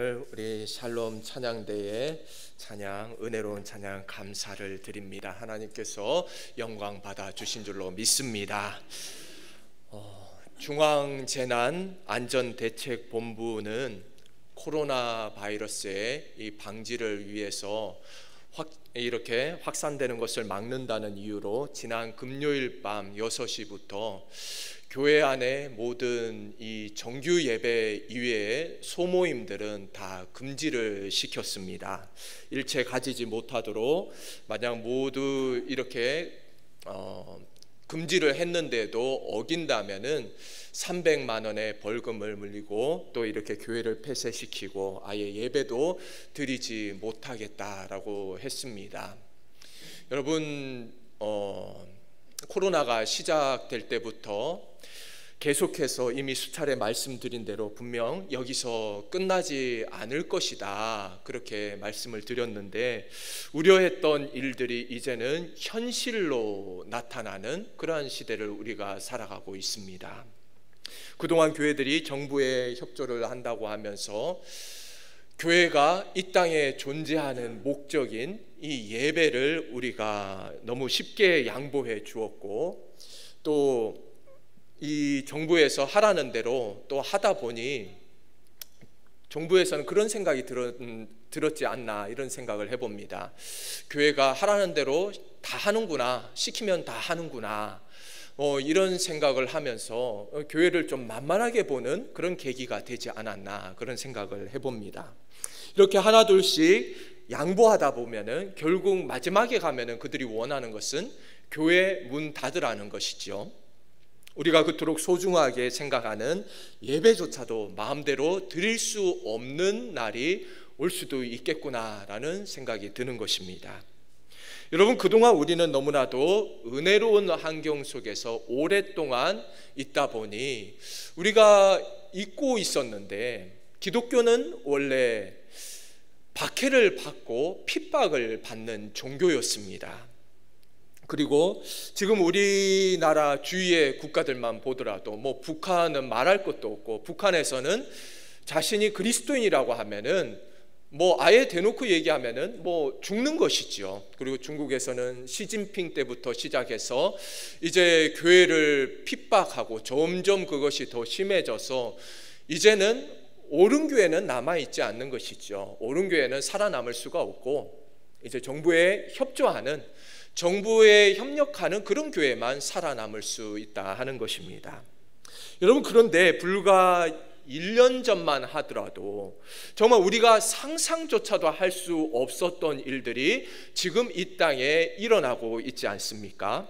우리 샬롬 찬양대의 찬양, 은혜로운 찬양 감사를 드립니다. 하나님께서 영광 받아 주신 줄로 믿습니다. 중앙재난안전대책본부는 코로나 바이러스의 이 방지를 위해서 이렇게 확산되는 것을 막는다는 이유로 지난 금요일 밤 6시부터 교회 안에 모든 이 정규 예배 이외의 소모임들은 다 금지를 시켰습니다. 일체 가지지 못하도록 만약 모두 이렇게 금지를 했는데도 어긴다면은 300만 원의 벌금을 물리고 또 이렇게 교회를 폐쇄시키고 아예 예배도 드리지 못하겠다라고 했습니다. 여러분, 코로나가 시작될 때부터 계속해서 이미 수차례 말씀드린 대로 분명 여기서 끝나지 않을 것이다, 그렇게 말씀을 드렸는데 우려했던 일들이 이제는 현실로 나타나는 그러한 시대를 우리가 살아가고 있습니다. 그동안 교회들이 정부에 협조를 한다고 하면서 교회가 이 땅에 존재하는 목적인 이 예배를 우리가 너무 쉽게 양보해 주었고, 또 이 정부에서 하라는 대로 또 하다 보니 정부에서는 그런 생각이 들었지 않나, 이런 생각을 해봅니다. 교회가 하라는 대로 다 하는구나, 시키면 다 하는구나, 이런 생각을 하면서 교회를 좀 만만하게 보는 그런 계기가 되지 않았나, 그런 생각을 해봅니다. 이렇게 하나둘씩 양보하다 보면은 결국 마지막에 가면은 그들이 원하는 것은 교회 문 닫으라는 것이죠. 우리가 그토록 소중하게 생각하는 예배조차도 마음대로 드릴 수 없는 날이 올 수도 있겠구나라는 생각이 드는 것입니다. 여러분, 그동안 우리는 너무나도 은혜로운 환경 속에서 오랫동안 있다 보니 우리가 잊고 있었는데, 기독교는 원래 박해를 받고 핍박을 받는 종교였습니다. 그리고 지금 우리나라 주위의 국가들만 보더라도 북한은 말할 것도 없고, 북한에서는 자신이 그리스도인이라고 하면은 아예 대놓고 얘기하면은 죽는 것이죠. 그리고 중국에서는 시진핑 때부터 시작해서 이제 교회를 핍박하고 점점 그것이 더 심해져서 이제는 옳은 교회는 남아있지 않는 것이죠. 옳은 교회는 살아남을 수가 없고 이제 정부에 협조하는, 정부에 협력하는 그런 교회만 살아남을 수 있다 하는 것입니다. 여러분, 그런데 불과 1년 전만 하더라도 정말 우리가 상상조차도 할 수 없었던 일들이 지금 이 땅에 일어나고 있지 않습니까?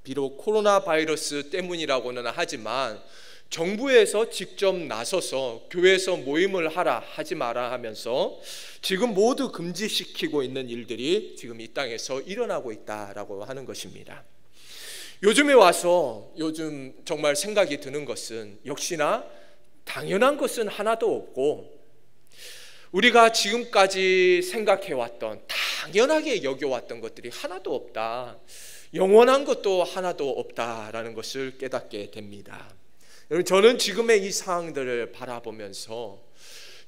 비록 코로나 바이러스 때문이라고는 하지만 정부에서 직접 나서서 교회에서 모임을 하라 하지 마라 하면서 지금 모두 금지시키고 있는 일들이 지금 이 땅에서 일어나고 있다라고 하는 것입니다. 요즘에 와서 요즘 정말 생각이 드는 것은 역시나 당연한 것은 하나도 없고, 우리가 지금까지 생각해왔던, 당연하게 여겨왔던 것들이 하나도 없다, 영원한 것도 하나도 없다라는 것을 깨닫게 됩니다. 여러분, 저는 지금의 이 상황들을 바라보면서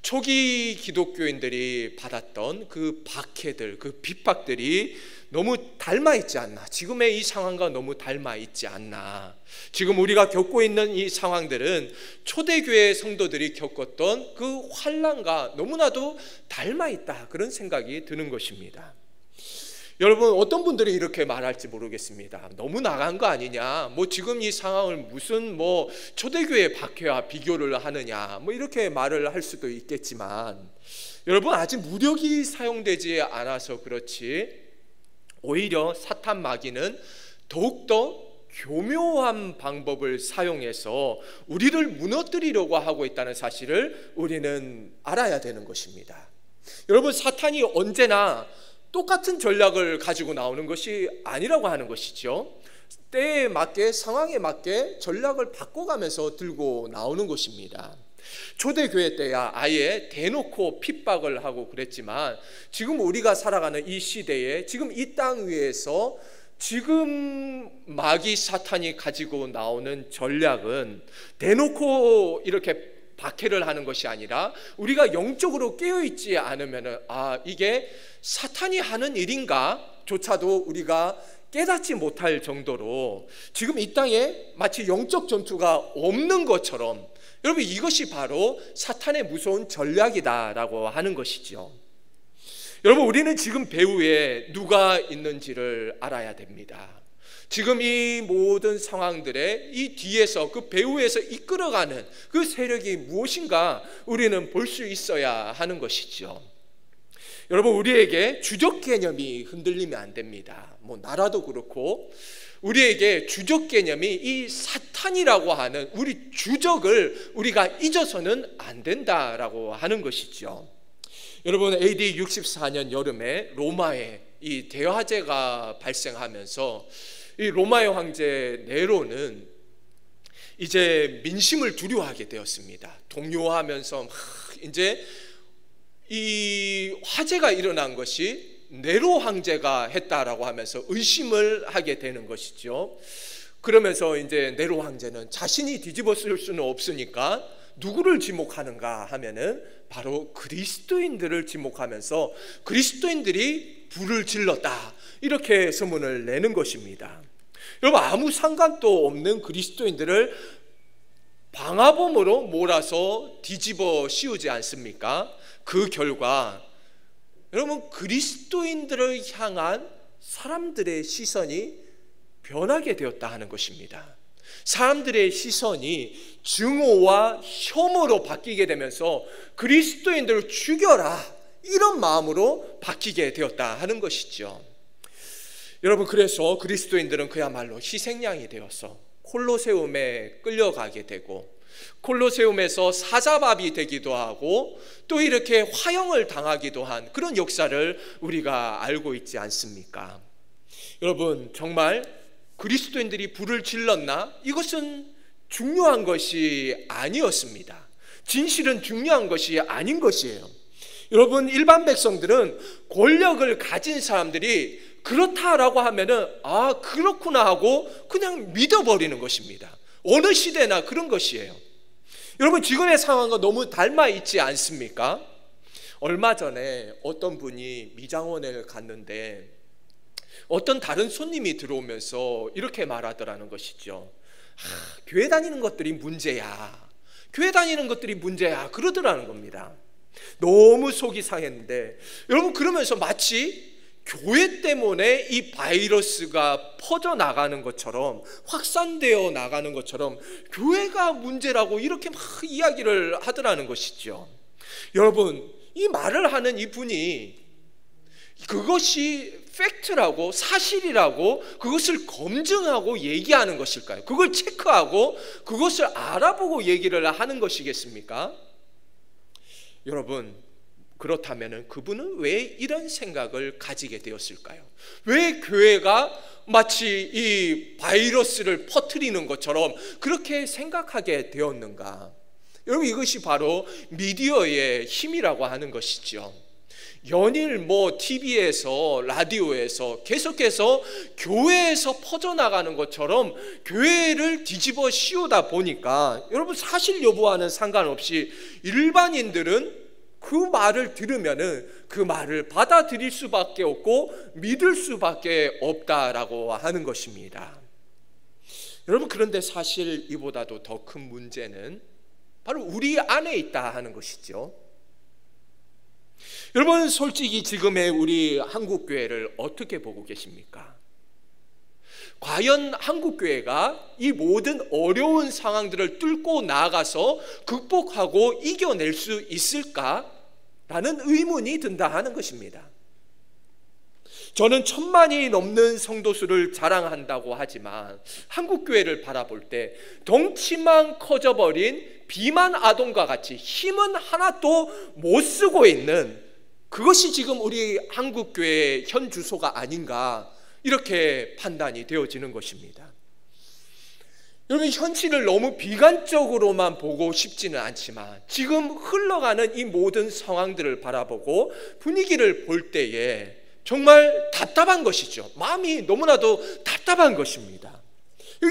초기 기독교인들이 받았던 그 박해들, 그 핍박들이 너무 닮아있지 않나, 지금의 이 상황과 너무 닮아있지 않나. 지금 우리가 겪고 있는 이 상황들은 초대교회 성도들이 겪었던 그 환난과 너무나도 닮아있다, 그런 생각이 드는 것입니다. 여러분, 어떤 분들이 이렇게 말할지 모르겠습니다. 너무 나간 거 아니냐, 지금 이 상황을 무슨 초대교회 박해와 비교를 하느냐, 이렇게 말을 할 수도 있겠지만, 여러분, 아직 무력이 사용되지 않아서 그렇지 오히려 사탄 마귀는 더욱더 교묘한 방법을 사용해서 우리를 무너뜨리려고 하고 있다는 사실을 우리는 알아야 되는 것입니다. 여러분, 사탄이 언제나 똑같은 전략을 가지고 나오는 것이 아니라고 하는 것이죠. 때에 맞게, 상황에 맞게 전략을 바꿔가면서 들고 나오는 것입니다. 초대교회 때야 아예 대놓고 핍박을 하고 그랬지만, 지금 우리가 살아가는 이 시대에, 지금 이 땅 위에서 지금 마귀 사탄이 가지고 나오는 전략은 대놓고 이렇게 박해를 하는 것이 아니라 우리가 영적으로 깨어있지 않으면 이게 사탄이 하는 일인가 조차도 우리가 깨닫지 못할 정도로 지금 이 땅에 마치 영적 전투가 없는 것처럼, 여러분 이것이 바로 사탄의 무서운 전략이다라고 하는 것이죠. 여러분 우리는 지금 배후에 누가 있는지를 알아야 됩니다. 지금 이 모든 상황들의 이 뒤에서, 그 배후에서 이끌어가는 그 세력이 무엇인가 우리는 볼 수 있어야 하는 것이죠. 여러분 우리에게 주적 개념이 흔들리면 안 됩니다. 나라도 그렇고 우리에게 주적 개념이 이 사탄이라고 하는 우리 주적을 우리가 잊어서는 안 된다라고 하는 것이죠. 여러분 AD 64년 여름에 로마에 이 대화재가 발생하면서 이 로마의 황제 네로는 이제 민심을 두려워하게 되었습니다. 동요하면서 이제 이 화재가 일어난 것이 네로 황제가 했다라고 하면서 의심을 하게 되는 것이죠. 그러면서 이제 네로 황제는 자신이 뒤집어 쓸 수는 없으니까 누구를 지목하는가 하면은 바로 그리스도인들을 지목하면서 그리스도인들이 불을 질렀다, 이렇게 소문을 내는 것입니다. 여러분 아무 상관도 없는 그리스도인들을 방화범으로 몰아서 뒤집어 씌우지 않습니까? 그 결과 여러분 그리스도인들을 향한 사람들의 시선이 변하게 되었다 하는 것입니다. 사람들의 시선이 증오와 혐오로 바뀌게 되면서 그리스도인들을 죽여라, 이런 마음으로 바뀌게 되었다 하는 것이죠. 여러분 그래서 그리스도인들은 그야말로 희생양이 되어서 콜로세움에 끌려가게 되고 콜로세움에서 사자밥이 되기도 하고 또 이렇게 화형을 당하기도 한 그런 역사를 우리가 알고 있지 않습니까? 여러분 정말 그리스도인들이 불을 질렀나? 이것은 중요한 것이 아니었습니다. 진실은 중요한 것이 아닌 것이에요. 여러분 일반 백성들은 권력을 가진 사람들이 그렇다라고 하면은 그렇구나 하고 그냥 믿어버리는 것입니다. 어느 시대나 그런 것이에요. 여러분 지금의 상황과 너무 닮아 있지 않습니까? 얼마 전에 어떤 분이 미장원에 갔는데 어떤 다른 손님이 들어오면서 이렇게 말하더라는 것이죠. 교회 다니는 것들이 문제야, 교회 다니는 것들이 문제야, 그러더라는 겁니다. 너무 속이 상했는데 여러분 그러면서 마치 교회 때문에 이 바이러스가 퍼져나가는 것처럼, 확산되어 나가는 것처럼 교회가 문제라고 이렇게 막 이야기를 하더라는 것이죠. 여러분 이 말을 하는 이분이 그것이 팩트라고 사실이라고 그것을 검증하고 얘기하는 것일까요? 그걸 체크하고 그것을 알아보고 얘기를 하는 것이겠습니까? 여러분 그렇다면 그분은 왜 이런 생각을 가지게 되었을까요? 왜 교회가 마치 이 바이러스를 퍼뜨리는 것처럼 그렇게 생각하게 되었는가? 여러분 이것이 바로 미디어의 힘이라고 하는 것이죠. 연일 TV에서 라디오에서 계속해서 교회에서 퍼져나가는 것처럼 교회를 뒤집어 씌우다 보니까 여러분 사실 여부와는 상관없이 일반인들은 그 말을 들으면은 그 말을 받아들일 수밖에 없고 믿을 수밖에 없다라고 하는 것입니다. 여러분 그런데 사실 이보다도 더 큰 문제는 바로 우리 안에 있다 하는 것이죠. 여러분 솔직히 지금의 우리 한국교회를 어떻게 보고 계십니까? 과연 한국교회가 이 모든 어려운 상황들을 뚫고 나아가서 극복하고 이겨낼 수 있을까라는 의문이 든다 하는 것입니다. 저는 1000만이 넘는 성도수를 자랑한다고 하지만 한국교회를 바라볼 때 덩치만 커져버린 비만 아동과 같이 힘은 하나도 못 쓰고 있는, 그것이 지금 우리 한국교회의 현 주소가 아닌가, 이렇게 판단이 되어지는 것입니다. 여러분 현실을 너무 비관적으로만 보고 싶지는 않지만 지금 흘러가는 이 모든 상황들을 바라보고 분위기를 볼 때에 정말 답답한 것이죠. 마음이 너무나도 답답한 것입니다.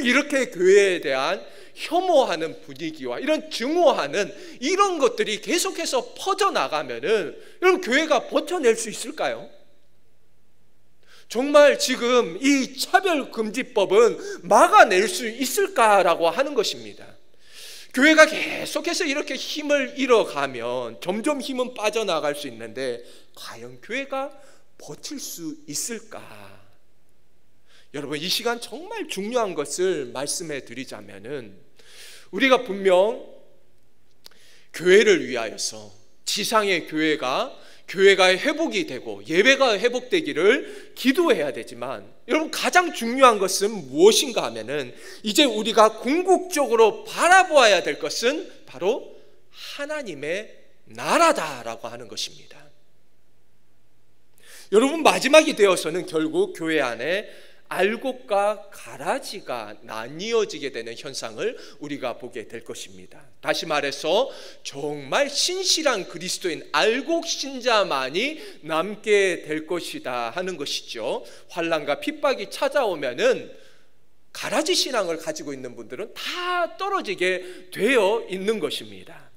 이렇게 교회에 대한 혐오하는 분위기와 이런 증오하는 이런 것들이 계속해서 퍼져나가면은 여러분 교회가 버텨낼 수 있을까요? 정말 지금 이 차별금지법은 막아낼 수 있을까라고 하는 것입니다. 교회가 계속해서 이렇게 힘을 잃어가면 점점 힘은 빠져나갈 수 있는데 과연 교회가 버틸 수 있을까? 여러분 이 시간 정말 중요한 것을 말씀해 드리자면은 우리가 분명 교회를 위하여서 지상의 교회가 회복이 되고 예배가 회복되기를 기도해야 되지만 여러분 가장 중요한 것은 무엇인가 하면은 이제 우리가 궁극적으로 바라보아야 될 것은 바로 하나님의 나라다라고 하는 것입니다. 여러분 마지막이 되어서는 결국 교회 안에 알곡과 가라지가 나뉘어지게 되는 현상을 우리가 보게 될 것입니다. 다시 말해서 정말 신실한 그리스도인 알곡 신자만이 남게 될 것이다 하는 것이죠. 환난과 핍박이 찾아오면은 가라지 신앙을 가지고 있는 분들은 다 떨어지게 되어 있는 것입니다.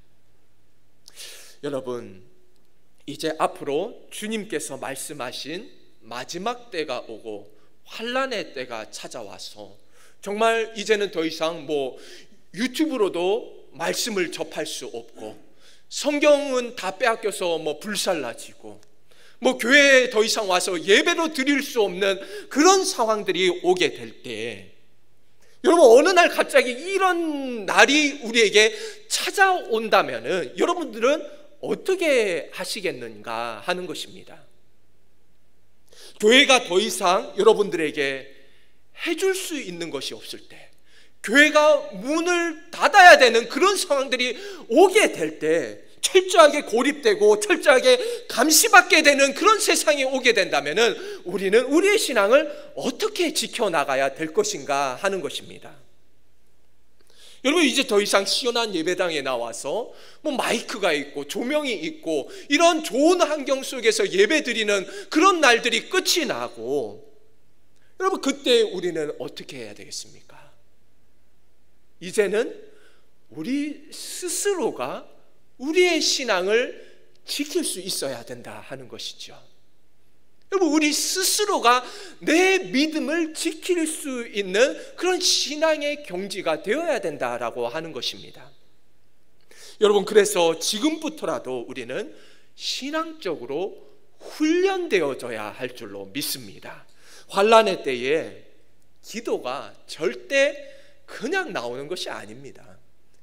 여러분 이제 앞으로 주님께서 말씀하신 마지막 때가 오고 환난의 때가 찾아와서 정말 이제는 더 이상 유튜브로도 말씀을 접할 수 없고 성경은 다 빼앗겨서 불살라지고 교회에 더 이상 와서 예배로 드릴 수 없는 그런 상황들이 오게 될 때 여러분 어느 날 갑자기 이런 날이 우리에게 찾아온다면은 여러분들은 어떻게 하시겠는가 하는 것입니다. 교회가 더 이상 여러분들에게 해줄 수 있는 것이 없을 때 교회가 문을 닫아야 되는 그런 상황들이 오게 될 때 철저하게 고립되고 철저하게 감시받게 되는 그런 세상이 오게 된다면은 우리는 우리의 신앙을 어떻게 지켜나가야 될 것인가 하는 것입니다. 여러분 이제 더 이상 시원한 예배당에 나와서 마이크가 있고 조명이 있고 이런 좋은 환경 속에서 예배 드리는 그런 날들이 끝이 나고 여러분 그때 우리는 어떻게 해야 되겠습니까? 이제는 우리 스스로가 우리의 신앙을 지킬 수 있어야 된다 하는 것이죠. 여러분 우리 스스로가 내 믿음을 지킬 수 있는 그런 신앙의 경지가 되어야 된다라고 하는 것입니다. 여러분 그래서 지금부터라도 우리는 신앙적으로 훈련되어져야 할 줄로 믿습니다. 환난의 때에 기도가 절대 그냥 나오는 것이 아닙니다.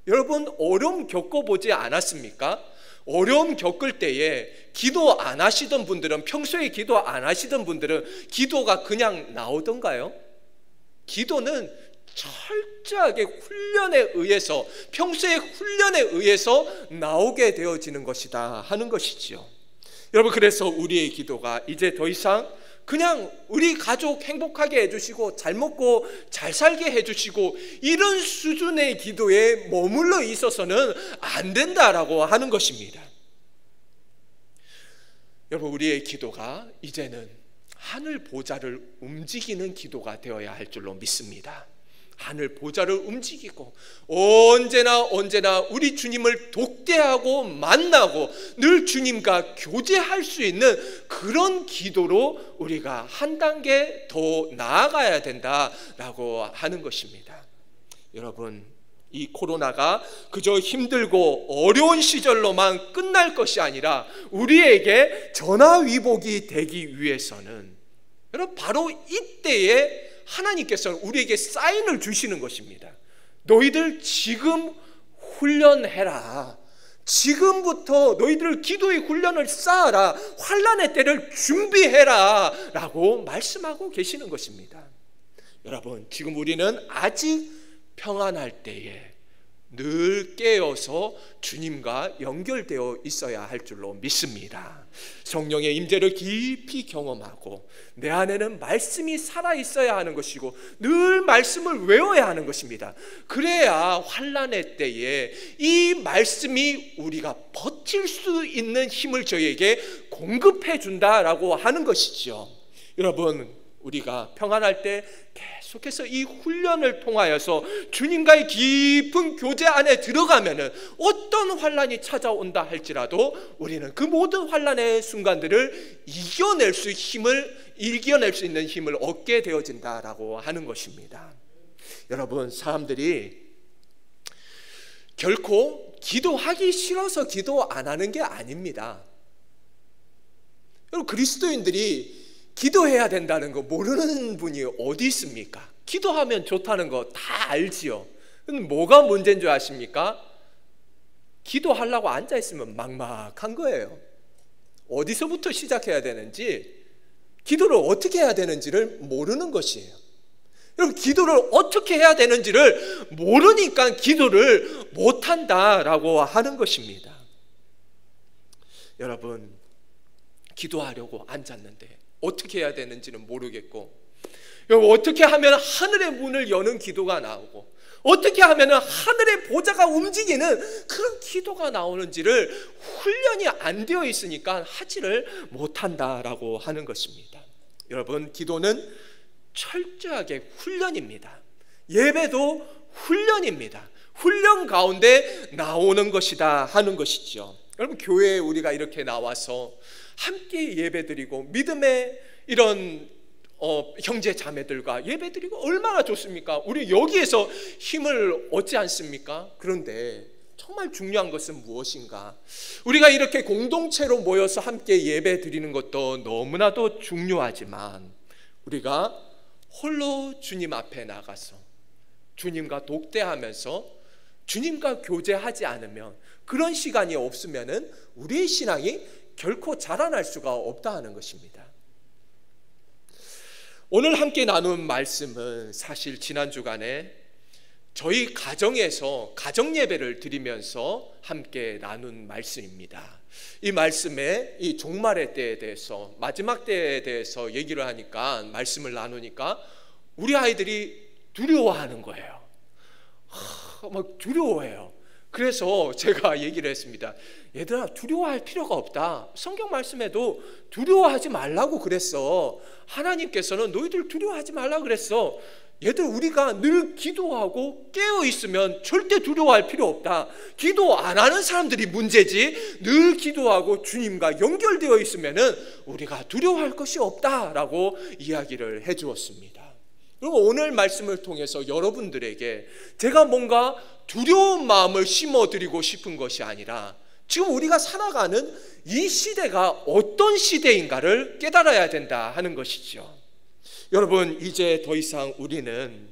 여러분 어려움 겪어보지 않았습니까? 어려움 겪을 때에 기도 안 하시던 분들은 평소에 기도 안 하시던 분들은 기도가 그냥 나오던가요? 기도는 철저하게 훈련에 의해서 평소의 훈련에 의해서 나오게 되어지는 것이다 하는 것이지요. 여러분 그래서 우리의 기도가 이제 더 이상 그냥 우리 가족 행복하게 해주시고 잘 먹고 잘 살게 해주시고 이런 수준의 기도에 머물러 있어서는 안 된다라고 하는 것입니다. 여러분 우리의 기도가 이제는 하늘 보좌를 움직이는 기도가 되어야 할 줄로 믿습니다. 하늘 보좌를 움직이고 언제나 우리 주님을 독대하고 만나고 늘 주님과 교제할 수 있는 그런 기도로 우리가 한 단계 더 나아가야 된다라고 하는 것입니다. 여러분 이 코로나가 그저 힘들고 어려운 시절로만 끝날 것이 아니라 우리에게 전화위복이 되기 위해서는 여러분 바로 이때에 하나님께서는 우리에게 사인을 주시는 것입니다. 너희들 지금 훈련해라. 지금부터 너희들 기도의 훈련을 쌓아라. 환난의 때를 준비해라 라고 말씀하고 계시는 것입니다. 여러분 지금 우리는 아직 평안할 때에 늘 깨어서 주님과 연결되어 있어야 할 줄로 믿습니다. 성령의 임재를 깊이 경험하고 내 안에는 말씀이 살아있어야 하는 것이고 늘 말씀을 외워야 하는 것입니다. 그래야 환난의 때에 이 말씀이 우리가 버틸 수 있는 힘을 저희에게 공급해 준다라고 하는 것이죠. 여러분 우리가 평안할 때 계속해서 이 훈련을 통하여서 주님과의 깊은 교제 안에 들어가면은 어떤 환난이 찾아온다 할지라도 우리는 그 모든 환난의 순간들을 이겨낼 수 있는 힘을 얻게 되어진다라고 하는 것입니다. 여러분, 사람들이 결코 기도하기 싫어서 기도 안 하는 게 아닙니다. 여러분, 그리스도인들이 기도해야 된다는 거 모르는 분이 어디 있습니까? 기도하면 좋다는 거 다 알지요. 뭐가 문제인 줄 아십니까? 기도하려고 앉아있으면 막막한 거예요. 어디서부터 시작해야 되는지, 기도를 어떻게 해야 되는지를 모르는 것이에요. 여러분, 기도를 어떻게 해야 되는지를 모르니까 기도를 못한다라고 하는 것입니다. 여러분, 기도하려고 앉았는데 어떻게 해야 되는지는 모르겠고, 어떻게 하면 하늘의 문을 여는 기도가 나오고, 어떻게 하면 하늘의 보좌가 움직이는 그런 기도가 나오는지를 훈련이 안 되어 있으니까 하지를 못한다라고 하는 것입니다. 여러분, 기도는 철저하게 훈련입니다. 예배도 훈련입니다. 훈련 가운데 나오는 것이다 하는 것이죠. 여러분, 교회에 우리가 이렇게 나와서 함께 예배드리고 믿음의 이런 형제 자매들과 예배드리고 얼마나 좋습니까? 우리 여기에서 힘을 얻지 않습니까? 그런데 정말 중요한 것은 무엇인가? 우리가 이렇게 공동체로 모여서 함께 예배드리는 것도 너무나도 중요하지만, 우리가 홀로 주님 앞에 나가서 주님과 독대하면서 주님과 교제하지 않으면, 그런 시간이 없으면은 우리의 신앙이 결코 자라날 수가 없다 하는 것입니다. 오늘 함께 나눈 말씀은 사실 지난 주간에 저희 가정에서 가정 예배를 드리면서 함께 나눈 말씀입니다. 이 말씀에 이 종말의 때에 대해서, 마지막 때에 대해서 얘기를 하니까, 말씀을 나누니까 우리 아이들이 두려워하는 거예요. 막 두려워해요. 그래서 제가 얘기를 했습니다. 얘들아, 두려워할 필요가 없다. 성경 말씀에도 두려워하지 말라고 그랬어. 하나님께서는 너희들 두려워하지 말라고 그랬어. 얘들, 우리가 늘 기도하고 깨어 있으면 절대 두려워할 필요 없다. 기도 안 하는 사람들이 문제지, 늘 기도하고 주님과 연결되어 있으면은 우리가 두려워할 것이 없다라고 이야기를 해 주었습니다. 그리고 오늘 말씀을 통해서 여러분들에게 제가 뭔가 두려운 마음을 심어드리고 싶은 것이 아니라, 지금 우리가 살아가는 이 시대가 어떤 시대인가를 깨달아야 된다 하는 것이죠. 여러분, 이제 더 이상 우리는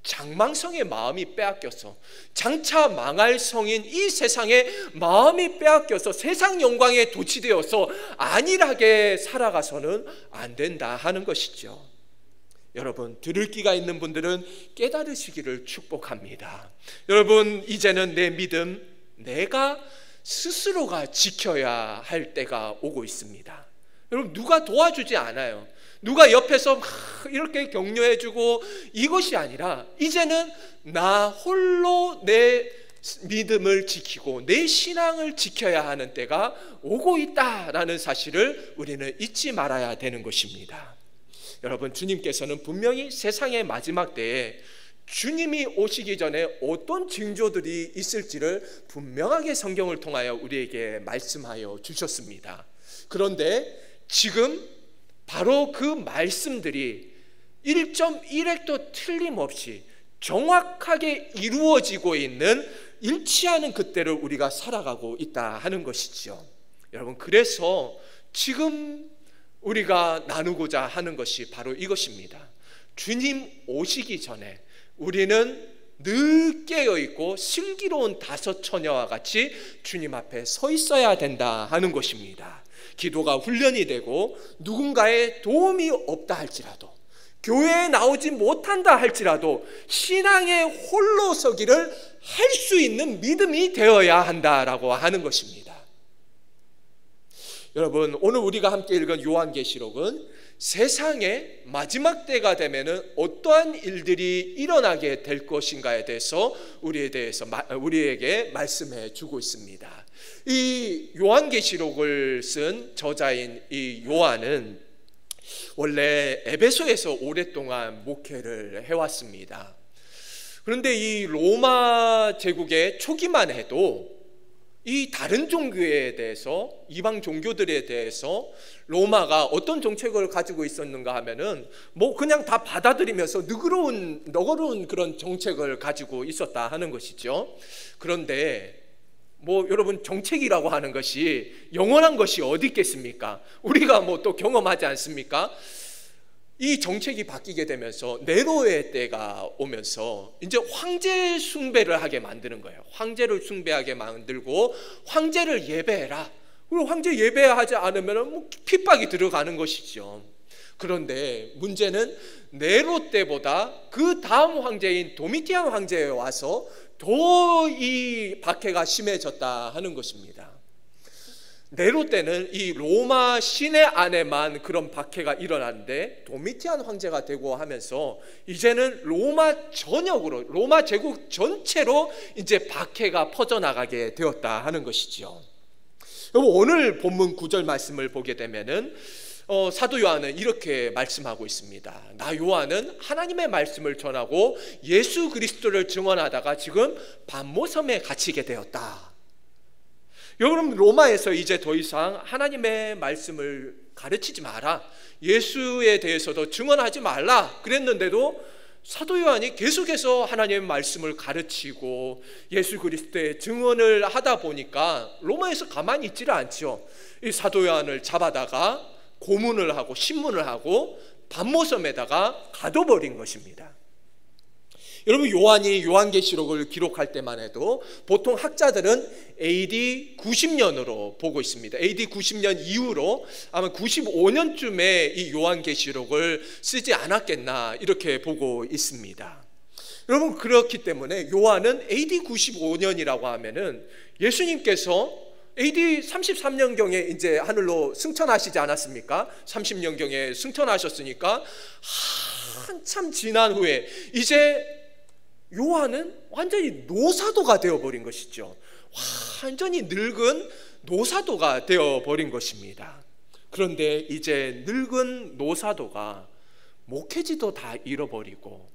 장망성의 마음이 빼앗겨서, 장차 망할 성인 이 세상에 마음이 빼앗겨서 세상 영광에 도취되어서 안일하게 살아가서는 안 된다 하는 것이죠. 여러분, 들을 귀가 있는 분들은 깨달으시기를 축복합니다. 여러분, 이제는 내 믿음, 내가 스스로가 지켜야 할 때가 오고 있습니다. 여러분, 누가 도와주지 않아요. 누가 옆에서 막 이렇게 격려해주고 이것이 아니라, 이제는 나 홀로 내 믿음을 지키고 내 신앙을 지켜야 하는 때가 오고 있다라는 사실을 우리는 잊지 말아야 되는 것입니다. 여러분, 주님께서는 분명히 세상의 마지막 때에 주님이 오시기 전에 어떤 징조들이 있을지를 분명하게 성경을 통하여 우리에게 말씀하여 주셨습니다. 그런데 지금 바로 그 말씀들이 1.1획도 틀림없이 정확하게 이루어지고 있는, 일치하는 그때를 우리가 살아가고 있다 하는 것이죠. 여러분, 그래서 지금 우리가 나누고자 하는 것이 바로 이것입니다. 주님 오시기 전에 우리는 늘 깨어있고 슬기로운 다섯 처녀와 같이 주님 앞에 서 있어야 된다 하는 것입니다. 기도가 훈련이 되고 누군가의 도움이 없다 할지라도, 교회에 나오지 못한다 할지라도 신앙의 홀로 서기를 할 수 있는 믿음이 되어야 한다라고 하는 것입니다. 여러분, 오늘 우리가 함께 읽은 요한계시록은 세상의 마지막 때가 되면은 어떠한 일들이 일어나게 될 것인가에 대해서 우리에게 말씀해 주고 있습니다. 이 요한계시록을 쓴 저자인 이 요한은 원래 에베소에서 오랫동안 목회를 해왔습니다. 그런데 이 로마 제국의 초기만 해도 이 다른 종교에 대해서, 이방 종교들에 대해서 로마가 어떤 정책을 가지고 있었는가 하면은 뭐 그냥 다 받아들이면서 너그러운 그런 정책을 가지고 있었다 하는 것이죠. 그런데 뭐 여러분, 정책이라고 하는 것이 영원한 것이 어디 있겠습니까? 우리가 뭐 또 경험하지 않습니까? 이 정책이 바뀌게 되면서 네로의 때가 오면서 이제 황제 숭배를 하게 만드는 거예요. 황제를 숭배하게 만들고 황제를 예배해라. 그리고 황제 예배하지 않으면 뭐 핍박이 들어가는 것이죠. 그런데 문제는 네로 때보다 그 다음 황제인 도미티안 황제에 와서 더 이 박해가 심해졌다 하는 것입니다. 네로 때는 이 로마 시내 안에만 그런 박해가 일어났는데 도미티안 황제가 되고 하면서 이제는 로마 전역으로, 로마 제국 전체로 이제 박해가 퍼져나가게 되었다 하는 것이죠. 여러분, 오늘 본문 9절 말씀을 보게 되면은 사도 요한은 이렇게 말씀하고 있습니다. 나 요한은 하나님의 말씀을 전하고 예수 그리스도를 증언하다가 지금 pat모섬에 갇히게 되었다. 여러분, 로마에서 이제 더 이상 하나님의 말씀을 가르치지 마라, 예수에 대해서도 증언하지 말라 그랬는데도 사도 요한이 계속해서 하나님의 말씀을 가르치고 예수 그리스도의 증언을 하다 보니까 로마에서 가만히 있지를 않죠. 이 사도 요한을 잡아다가 고문을 하고 신문을 하고 pat모섬에다가 가둬버린 것입니다. 여러분, 요한이 요한계시록을 기록할 때만 해도 보통 학자들은 AD 90년으로 보고 있습니다. AD 90년 이후로 아마 95년쯤에 이 요한계시록을 쓰지 않았겠나 이렇게 보고 있습니다. 여러분, 그렇기 때문에 요한은 AD 95년이라고 하면은 예수님께서 AD 33년경에 이제 하늘로 승천하시지 않았습니까? 30년경에 승천하셨으니까 한참 지난 후에 이제 요한은 완전히 노사도가 되어버린 것이죠. 완전히 늙은 노사도가 되어버린 것입니다. 그런데 이제 늙은 노사도가 목회지도 다 잃어버리고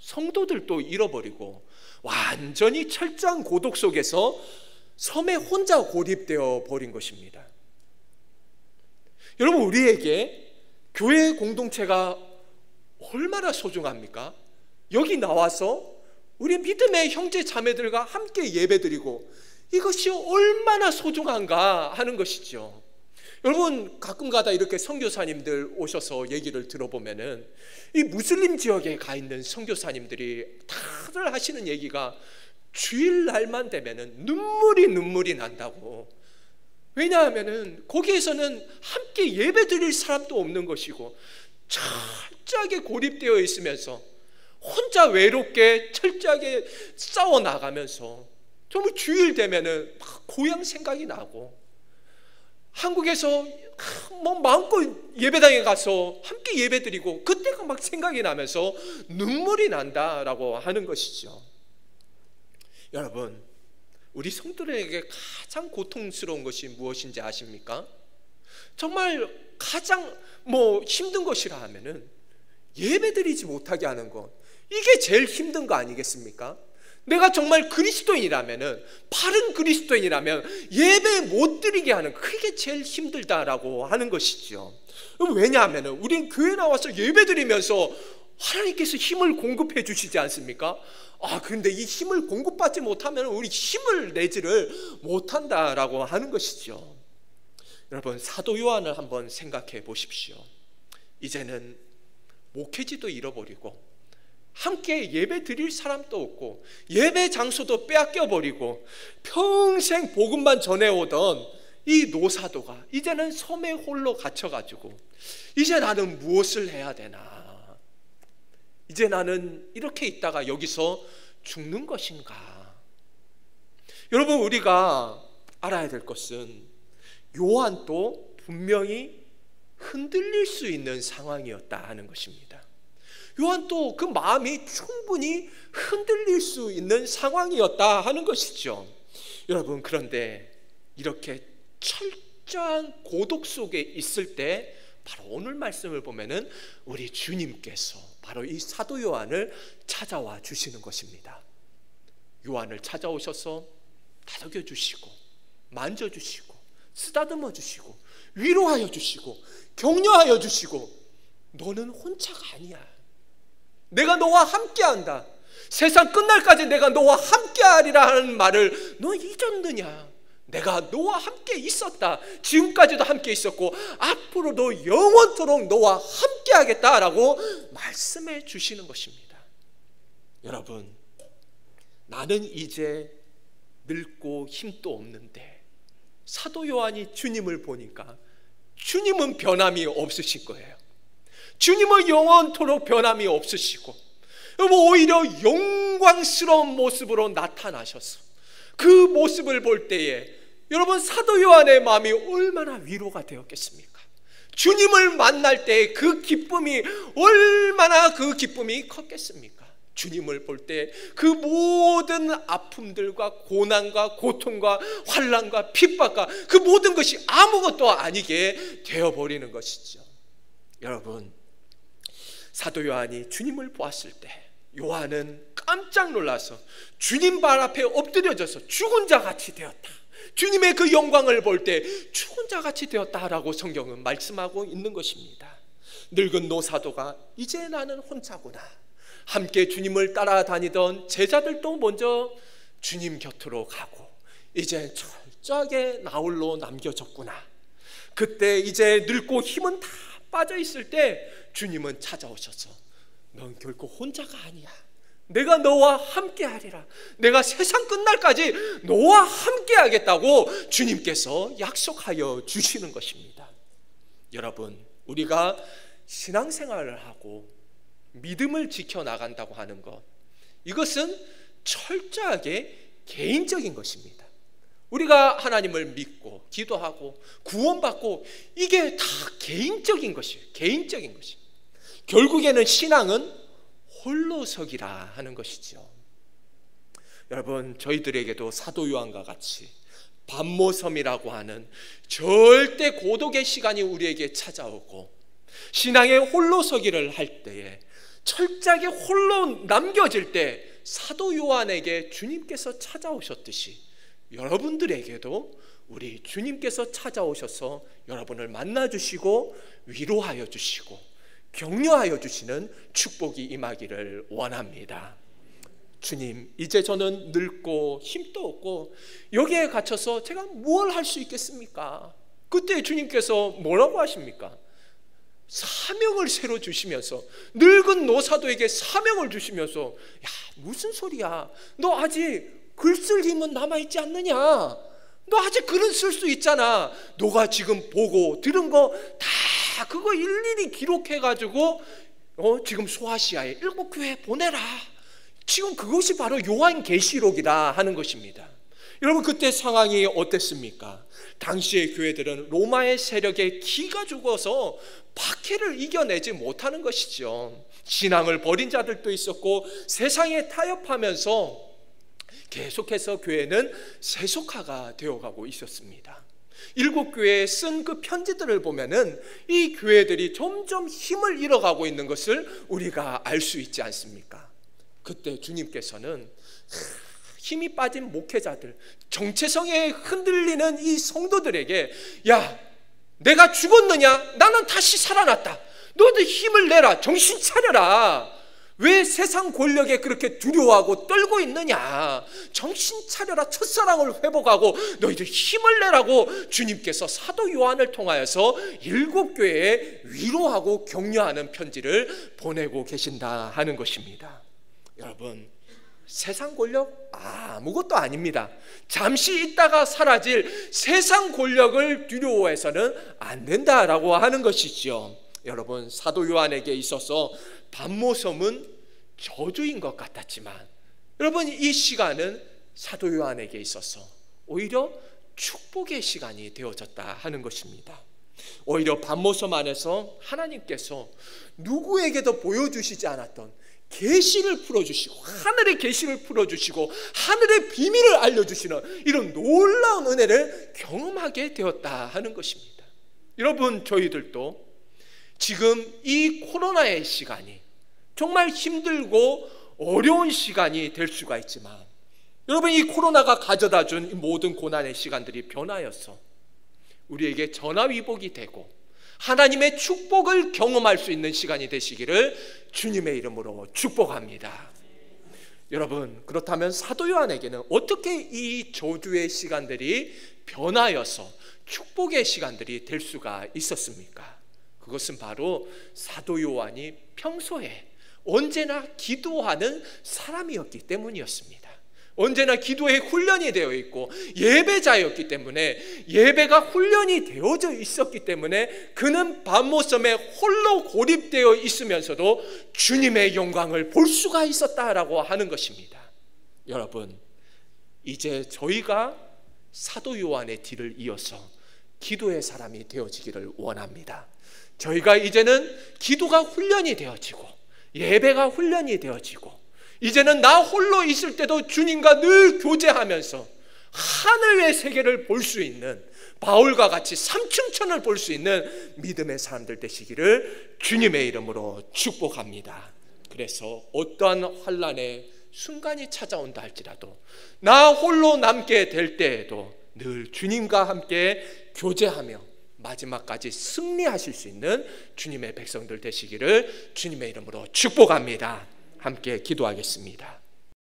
성도들도 잃어버리고 완전히 철저한 고독 속에서 섬에 혼자 고립되어 버린 것입니다. 여러분, 우리에게 교회 공동체가 얼마나 소중합니까? 여기 나와서 우리 믿음의 형제 자매들과 함께 예배드리고 이것이 얼마나 소중한가 하는 것이죠. 여러분, 가끔가다 이렇게 선교사님들 오셔서 얘기를 들어보면은 이 무슬림 지역에 가 있는 선교사님들이 다들 하시는 얘기가 주일날만 되면은 눈물이 난다고. 왜냐하면은 거기에서는 함께 예배드릴 사람도 없는 것이고 철저하게 고립되어 있으면서 혼자 외롭게 철저하게 싸워나가면서 정말 주일 되면은 막 고향 생각이 나고, 한국에서 뭐 마음껏 예배당에 가서 함께 예배드리고 그때가 막 생각이 나면서 눈물이 난다라고 하는 것이죠. 여러분, 우리 성도들에게 가장 고통스러운 것이 무엇인지 아십니까? 정말 가장 힘든 것이라 하면은 예배드리지 못하게 하는 것, 이게 제일 힘든 거 아니겠습니까? 내가 정말 그리스도인이라면은, 바른 그리스도인이라면 예배 못 드리게 하는, 그게 제일 힘들다라고 하는 것이죠. 왜냐하면은 우린 교회 나와서 예배 드리면서 하나님께서 힘을 공급해 주시지 않습니까? 그런데 이 힘을 공급받지 못하면 우리 힘을 내지를 못한다라고 하는 것이죠. 여러분, 사도 요한을 한번 생각해 보십시오. 이제는 목회지도 잃어버리고 함께 예배 드릴 사람도 없고 예배 장소도 빼앗겨 버리고 평생 복음만 전해오던 이 노사도가 이제는 섬에 홀로 갇혀가지고 이제 나는 무엇을 해야 되나, 이제 나는 이렇게 있다가 여기서 죽는 것인가. 여러분, 우리가 알아야 될 것은 요한도 분명히 흔들릴 수 있는 상황이었다 하는 것입니다. 요한도 그 마음이 충분히 흔들릴 수 있는 상황이었다 하는 것이죠. 여러분, 그런데 이렇게 철저한 고독 속에 있을 때 바로 오늘 말씀을 보면은 우리 주님께서 바로 이 사도 요한을 찾아와 주시는 것입니다. 요한을 찾아오셔서 다독여 주시고 만져 주시고 쓰다듬어 주시고 위로하여 주시고 격려하여 주시고, 너는 혼자가 아니야. 내가 너와 함께한다. 세상 끝날까지 내가 너와 함께하리라 하는 말을 너 잊었느냐? 내가 너와 함께 있었다. 지금까지도 함께 있었고 앞으로도 영원토록 너와 함께하겠다라고 말씀해 주시는 것입니다. 여러분, 나는 이제 늙고 힘도 없는데 사도 요한이 주님을 보니까 주님은 변함이 없으신 거예요. 주님은 영원토록 변함이 없으시고 오히려 영광스러운 모습으로 나타나셔서 그 모습을 볼 때에 여러분, 사도 요한의 마음이 얼마나 위로가 되었겠습니까? 주님을 만날 때의 그 기쁨이 얼마나 그 기쁨이 컸겠습니까? 주님을 볼 때 그 모든 아픔들과 고난과 고통과 환난과 핍박과 그 모든 것이 아무것도 아니게 되어버리는 것이죠. 여러분, 사도 요한이 주님을 보았을 때 요한은 깜짝 놀라서 주님 발 앞에 엎드려져서 죽은 자 같이 되었다. 주님의 그 영광을 볼 때 죽은 자 같이 되었다라고 성경은 말씀하고 있는 것입니다. 늙은 노사도가 이제 나는 혼자구나. 함께 주님을 따라다니던 제자들도 먼저 주님 곁으로 가고 이제 철저하게 나홀로 남겨졌구나. 그때 이제 늙고 힘은 다 빠져 있을 때 주님은 찾아오셔서 넌 결코 혼자가 아니야. 내가 너와 함께 하리라. 내가 세상 끝날까지 너와 함께 하겠다고 주님께서 약속하여 주시는 것입니다. 여러분, 우리가 신앙생활을 하고 믿음을 지켜나간다고 하는 것, 이것은 철저하게 개인적인 것입니다. 우리가 하나님을 믿고 기도하고 구원받고 이게 다 개인적인 것이에요. 개인적인 것이에요. 결국에는 신앙은 홀로서기라 하는 것이죠. 여러분, 저희들에게도 사도 요한과 같이 반모섬이라고 하는 절대 고독의 시간이 우리에게 찾아오고 신앙의 홀로서기를 할 때에 철저하게 홀로 남겨질 때 사도 요한에게 주님께서 찾아오셨듯이 여러분들에게도 우리 주님께서 찾아오셔서 여러분을 만나주시고 위로하여 주시고 격려하여 주시는 축복이 임하기를 원합니다. 주님, 이제 저는 늙고 힘도 없고 여기에 갇혀서 제가 뭘 할 수 있겠습니까? 그때 주님께서 뭐라고 하십니까? 사명을 새로 주시면서, 늙은 노사도에게 사명을 주시면서, 야, 무슨 소리야? 너 아직 글 쓸 힘은 남아있지 않느냐? 너 아직 글은 쓸 수 있잖아. 너가 지금 보고 들은 거 다 그거 일일이 기록해가지고 지금 소아시아에 7교회에 보내라. 지금 그것이 바로 요한계시록이다 하는 것입니다. 여러분, 그때 상황이 어땠습니까? 당시의 교회들은 로마의 세력에 기가 죽어서 박해를 이겨내지 못하는 것이죠. 신앙을 버린 자들도 있었고 세상에 타협하면서 계속해서 교회는 세속화가 되어가고 있었습니다. 7교회에 쓴 그 편지들을 보면은 이 교회들이 점점 힘을 잃어가고 있는 것을 우리가 알 수 있지 않습니까? 그때 주님께서는 힘이 빠진 목회자들, 정체성에 흔들리는 이 성도들에게, 야, 내가 죽었느냐? 나는 다시 살아났다. 너희들 힘을 내라. 정신 차려라. 왜 세상 권력에 그렇게 두려워하고 떨고 있느냐? 정신 차려라. 첫사랑을 회복하고 너희들 힘을 내라고 주님께서 사도 요한을 통하여서 7교회에 위로하고 격려하는 편지를 보내고 계신다 하는 것입니다. 여러분, 세상 권력 아무것도 아닙니다. 잠시 있다가 사라질 세상 권력을 두려워해서는 안 된다라고 하는 것이죠. 여러분, 사도 요한에게 있어서 반모섬은 저주인 것 같았지만 여러분, 이 시간은 사도 요한에게 있어서 오히려 축복의 시간이 되어졌다 하는 것입니다. 오히려 반모섬 안에서 하나님께서 누구에게도 보여주시지 않았던 계시를 풀어주시고 하늘의 계시를 풀어주시고 하늘의 비밀을 알려주시는 이런 놀라운 은혜를 경험하게 되었다 하는 것입니다. 여러분, 저희들도 지금 이 코로나의 시간이 정말 힘들고 어려운 시간이 될 수가 있지만, 여러분, 이 코로나가 가져다 준 이 모든 고난의 시간들이 변화여서 우리에게 전화위복이 되고 하나님의 축복을 경험할 수 있는 시간이 되시기를 주님의 이름으로 축복합니다. 여러분, 그렇다면 사도 요한에게는 어떻게 이 저주의 시간들이 변화여서 축복의 시간들이 될 수가 있었습니까? 그것은 바로 사도 요한이 평소에 언제나 기도하는 사람이었기 때문이었습니다. 언제나 기도에 훈련이 되어 있고 예배자였기 때문에, 예배가 훈련이 되어져 있었기 때문에 그는 밤모섬에 홀로 고립되어 있으면서도 주님의 영광을 볼 수가 있었다라고 하는 것입니다. 여러분, 이제 저희가 사도 요한의 뒤를 이어서 기도의 사람이 되어지기를 원합니다. 저희가 이제는 기도가 훈련이 되어지고 예배가 훈련이 되어지고, 이제는 나 홀로 있을 때도 주님과 늘 교제하면서 하늘의 세계를 볼 수 있는, 바울과 같이 삼층천을 볼 수 있는 믿음의 사람들 되시기를 주님의 이름으로 축복합니다. 그래서 어떠한 환난의 순간이 찾아온다 할지라도 나 홀로 남게 될 때에도 늘 주님과 함께 교제하며 마지막까지 승리하실 수 있는 주님의 백성들 되시기를 주님의 이름으로 축복합니다. 함께 기도하겠습니다.